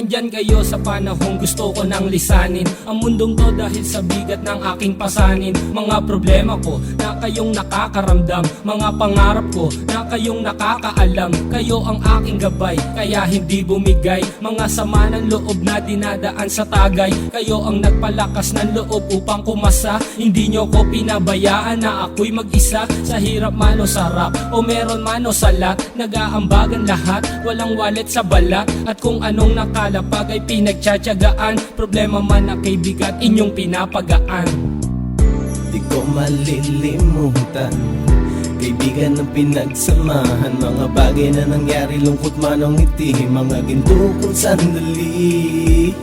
nandyan kayo sa panahong gusto ko nang lisanin ang mundong to dahil sa bigat ng aking pasanin. Mga problema ko na kayong nakakaramdam, mga pangarap ko na kayong nakakaalam. Kayo ang aking gabay, kaya hindi bumigay. Mga sama ng loob na dinadaan sa tagay, kayo ang nagpalakas ng loob upang kumasa. Hindi nyo ko pinabayaan na ako'y mag-isa. Sa hirap man o sarap, o meron man o salat, nag-aambagan lahat, walang walet sa balat. At kung anong nakalapag ay pinagtsatsagaan, problema man na kay bigat inyong pinapagaan. Di ko malilimutan, kaibigan ng pinagsamahan, mga bagay na nangyari, lungkot man o ngiti, mga ginto kong sandali.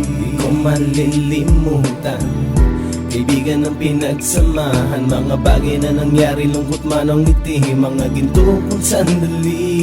Di ko malilimutan, kaibigan ng pinagsamahan, mga bagay na nangyari, lungkot man o ngiti, mga ginto kong sandali.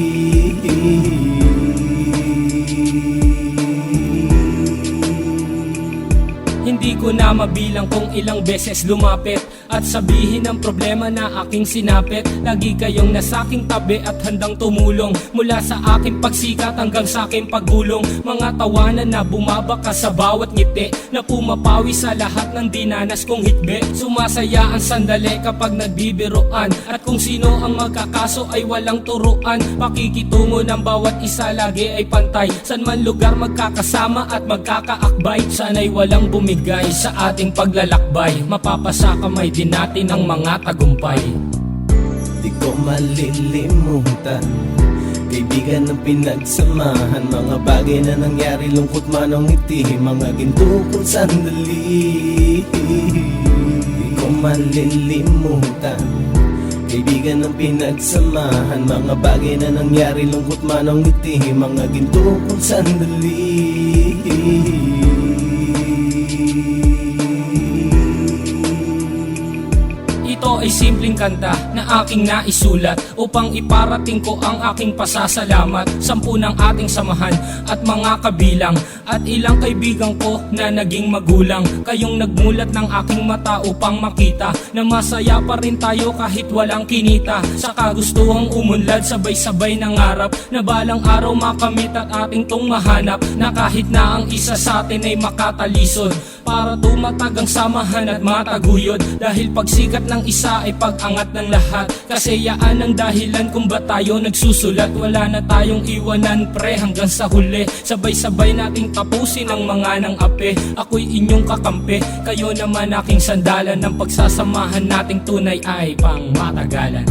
Hindi ko na mabilang kung ilang beses lumapit at sabihin ang problema na aking sinapit. Lagi kayong nasa aking tabi at handang tumulong, mula sa aking pagsikat hanggang sa aking paggulong. Mga tawanan na bumabaka sa bawat ngiti, na pumapawi sa lahat ng dinanas kong hitbe. Sumasaya ang sandali kapag nagbibiroan, at kung sino ang magkakaso ay walang turuan. Pakikitungo ng bawat isa lagi ay pantay, san man lugar magkakasama at magkakaakbay. Sana'y walang bumigay sa ating paglalakbay, mapapasa kamay din natin ang mga tagumpay. Di ko malilimutan, kaibigan ng pinagsamahan, mga bagay na nangyari, lungkot man o ngiti, mga ginto kong sandali. Di ko malilimutan, kaibigan ng pinagsamahan, mga bagay na nangyari, lungkot man o ngiti, mga ginto kong sandali. Ito ay simpleng kanta na aking naisulat upang iparating ko ang aking pasasalamat. 10 ng ating samahan at mga kabilang, at ilang kaibigan ko na naging magulang. Kayong nagmulat ng aking mata upang makita na masaya pa rin tayo kahit walang kinita. Sa kagustuhang umunlad, sabay-sabay nangarap na balang araw makamit at ating tong mahanap, na kahit na ang isa sa atin ay makatalisod, para tumatag ang samahan at mataguyod. Dahil pagsikat ng isa ay pag-angat ng lahat, kasayaan ang dahilan kung ba't tayo nagsusulat. Wala na tayong iwanan pre hanggang sa huli, sabay-sabay nating tapusin ang mga nang ape. Ako'y inyong kakampi, kayo naman aking sandalan, ng pagsasamahan nating tunay ay pang matagalan.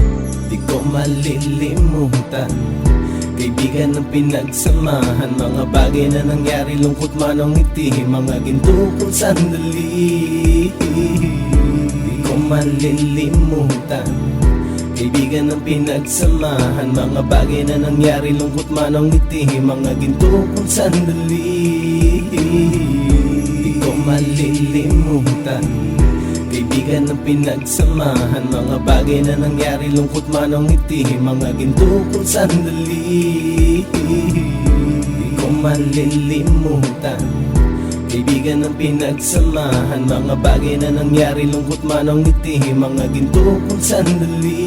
Di ko malilimutan, kaibigan ng pinagsamahan, mga bagay na nangyari, lungkot man o ngiti, mga ginto kong sandali. Di ko malilimutan, kaibigan ng pinagsamahan, mga bagay na nangyari, lungkot man o ngiti, mga ginto kong sandali. Di ko malilimutan, kaibigan ng pinagsamahan, mga bagay na nangyari, lungkot man o ngiti, mga ginto kong sandali. Di ko malilimutan, kaibigan ng pinagsamahan, mga bagay na nangyari, lungkot man o ngiti, mga ginto kong sandali.